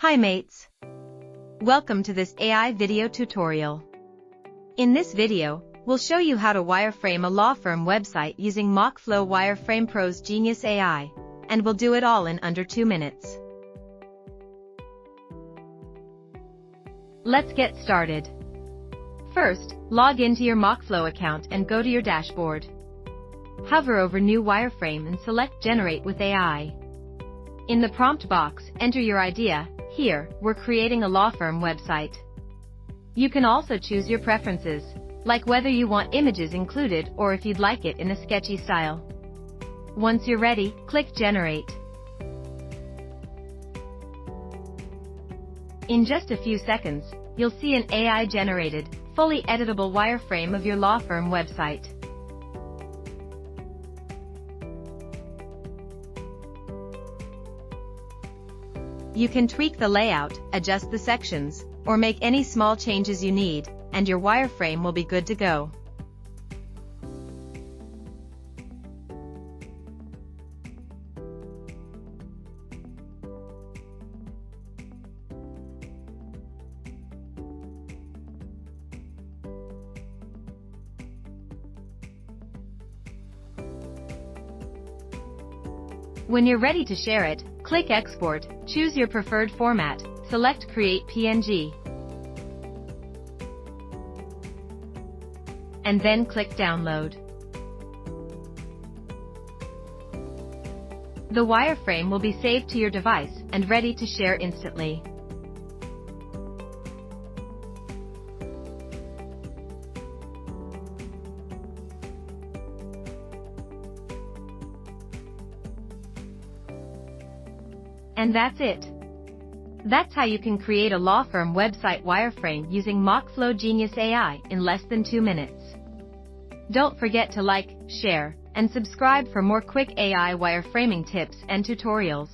Hi mates! Welcome to this AI video tutorial. In this video, we'll show you how to wireframe a law firm website using MockFlow Wireframe Pro's Genius AI, and we'll do it all in under 2 minutes. Let's get started. First, log into your MockFlow account and go to your dashboard. Hover over New Wireframe and select Generate with AI. In the prompt box, enter your idea. Here, we're creating a law firm website. You can also choose your preferences, like whether you want images included or if you'd like it in a sketchy style. Once you're ready, click Generate. In just a few seconds, you'll see an AI-generated, fully editable wireframe of your law firm website. You can tweak the layout, adjust the sections, or make any small changes you need, and your wireframe will be good to go. When you're ready to share it, click Export, choose your preferred format, select Create PNG, and then click Download. The wireframe will be saved to your device and ready to share instantly. And that's it. That's how you can create a law firm website wireframe using MockFlow Genius AI in less than 2 minutes. Don't forget to like, share, and subscribe for more quick AI wireframing tips and tutorials.